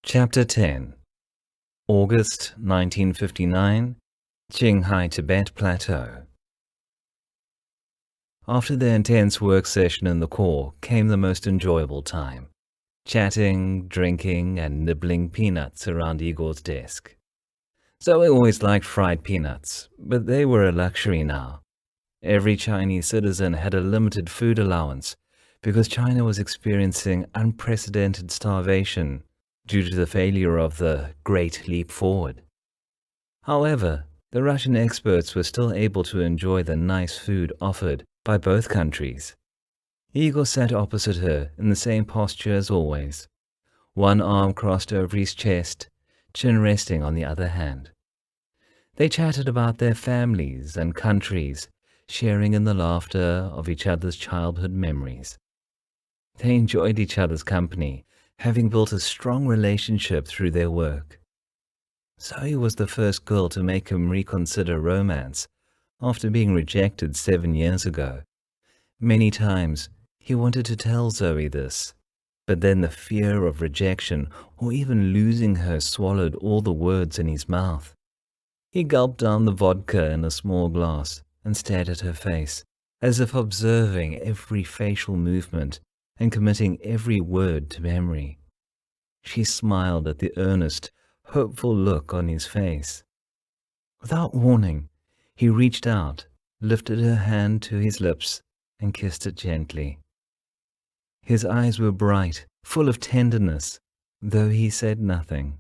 Chapter 10 August 1959 Qinghai Tibet Plateau. After the intense work session in the Corps came the most enjoyable time, chatting, drinking, and nibbling peanuts around Igor's desk. Zoe always liked fried peanuts, but they were a luxury now. Every Chinese citizen had a limited food allowance because China was experiencing unprecedented starvation due to the failure of the Great Leap Forward. However, the Russian experts were still able to enjoy the nice food offered by both countries. Igor sat opposite her in the same posture as always, one arm crossed over his chest, chin resting on the other hand. They chatted about their families and countries, sharing in the laughter of each other's childhood memories. They enjoyed each other's company, having built a strong relationship through their work. Zoe was the first girl to make him reconsider romance after being rejected 7 years ago. Many times he wanted to tell Zoe this, but then the fear of rejection or even losing her swallowed all the words in his mouth. He gulped down the vodka in a small glass and stared at her face, as if observing every facial movement and committing every word to memory. She smiled at the earnest, hopeful look on his face. Without warning, he reached out, lifted her hand to his lips, and kissed it gently. His eyes were bright, full of tenderness, though he said nothing.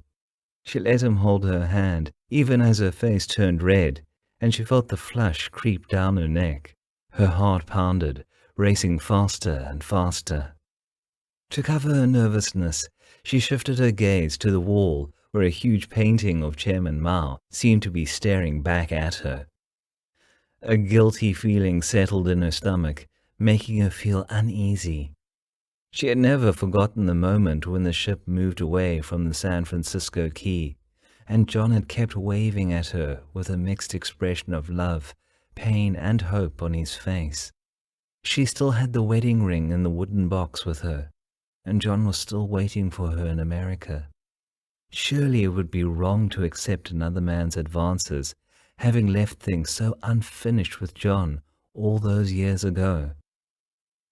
She let him hold her hand, even as her face turned red, and she felt the flush creep down her neck. Her heart pounded, racing faster and faster. To cover her nervousness, she shifted her gaze to the wall where a huge painting of Chairman Mao seemed to be staring back at her. A guilty feeling settled in her stomach, making her feel uneasy. She had never forgotten the moment when the ship moved away from the San Francisco Key, and John had kept waving at her with a mixed expression of love, pain, and hope on his face. She still had the wedding ring in the wooden box with her, and John was still waiting for her in America. Surely it would be wrong to accept another man's advances, having left things so unfinished with John all those years ago.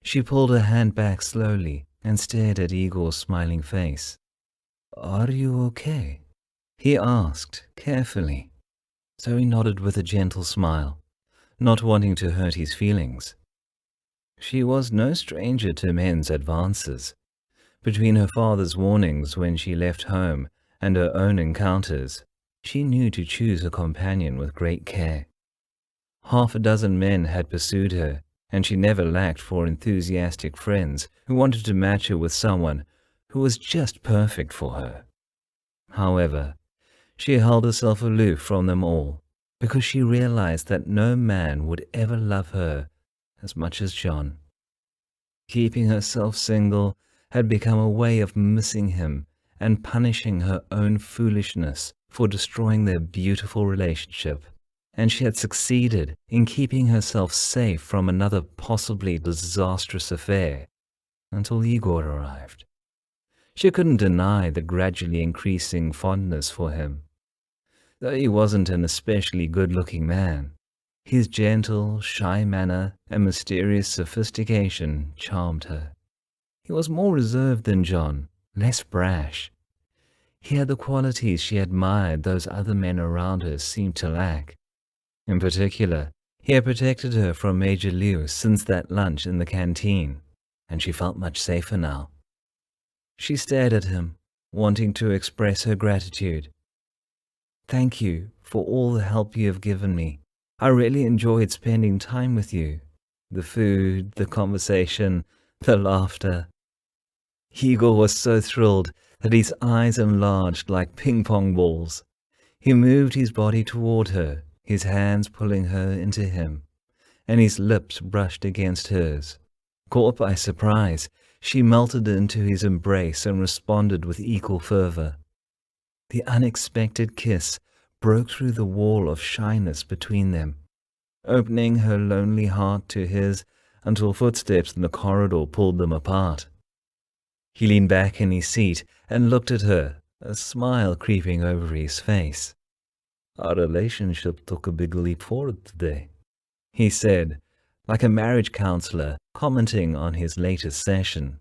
She pulled her hand back slowly and stared at Igor's smiling face. "Are you okay?" he asked carefully. Zoe nodded with a gentle smile, not wanting to hurt his feelings. She was no stranger to men's advances. Between her father's warnings when she left home and her own encounters, she knew to choose a companion with great care. 6 men had pursued her, and she never lacked for enthusiastic friends who wanted to match her with someone who was just perfect for her. However, she held herself aloof from them all because she realized that no man would ever love her as much as John. Keeping herself single had become a way of missing him and punishing her own foolishness for destroying their beautiful relationship, and she had succeeded in keeping herself safe from another possibly disastrous affair until Igor arrived. She couldn't deny the gradually increasing fondness for him. Though he wasn't an especially good-looking man, his gentle, shy manner and mysterious sophistication charmed her. He was more reserved than John, less brash. He had the qualities she admired those other men around her seemed to lack. In particular, he had protected her from Major Liu since that lunch in the canteen, and she felt much safer now. She stared at him, wanting to express her gratitude. "Thank you for all the help you have given me. I really enjoyed spending time with you. The food, the conversation, the laughter." Igor was so thrilled that his eyes enlarged like ping-pong balls. He moved his body toward her, his hands pulling her into him, and his lips brushed against hers. Caught by surprise, she melted into his embrace and responded with equal fervor. The unexpected kiss broke through the wall of shyness between them, opening her lonely heart to his until footsteps in the corridor pulled them apart. He leaned back in his seat and looked at her, a smile creeping over his face. "Our relationship took a big leap forward today," he said, like a marriage counselor commenting on his latest session.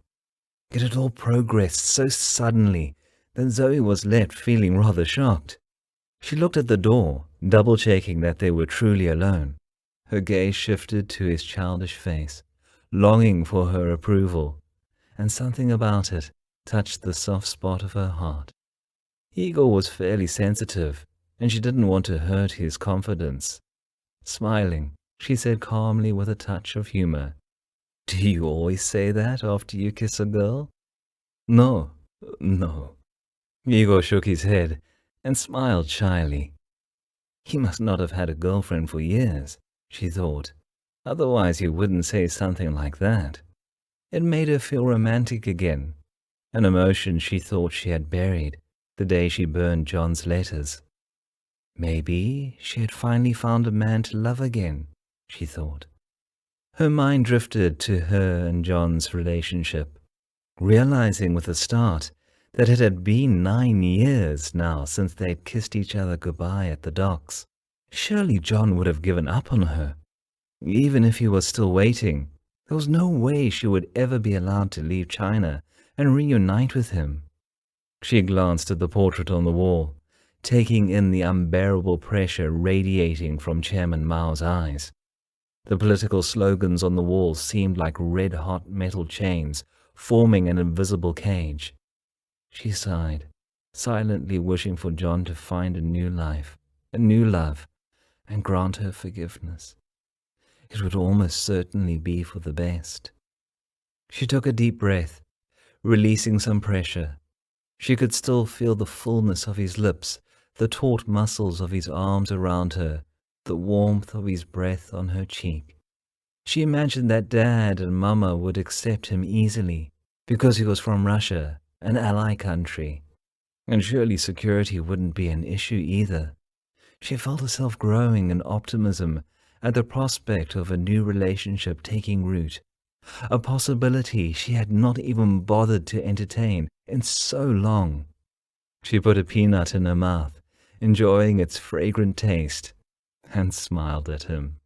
It had all progressed so suddenly that Zoe was left feeling rather shocked. She looked at the door, double-checking that they were truly alone. Her gaze shifted to his childish face, longing for her approval, and something about it touched the soft spot of her heart. Igor was fairly sensitive, and she didn't want to hurt his confidence. Smiling, she said calmly with a touch of humor, "Do you always say that after you kiss a girl?" "No, no." Igor shook his head and smiled shyly. He must not have had a girlfriend for years, she thought. Otherwise he wouldn't say something like that. It made her feel romantic again, an emotion she thought she had buried the day she burned John's letters. Maybe she had finally found a man to love again, she thought. Her mind drifted to her and John's relationship, realizing with a start that it had been 9 years now since they'd kissed each other goodbye at the docks. Surely John would have given up on her. Even if he was still waiting, there was no way she would ever be allowed to leave China and reunite with him. She glanced at the portrait on the wall, taking in the unbearable pressure radiating from Chairman Mao's eyes. The political slogans on the wall seemed like red-hot metal chains forming an invisible cage. She sighed, silently wishing for John to find a new life, a new love, and grant her forgiveness. It would almost certainly be for the best. She took a deep breath, releasing some pressure. She could still feel the fullness of his lips, the taut muscles of his arms around her, the warmth of his breath on her cheek. She imagined that Dad and Mama would accept him easily, because he was from Russia, an ally country, and surely security wouldn't be an issue either. She felt herself growing in optimism at the prospect of a new relationship taking root, a possibility she had not even bothered to entertain in so long. She put a peanut in her mouth, enjoying its fragrant taste, and smiled at him.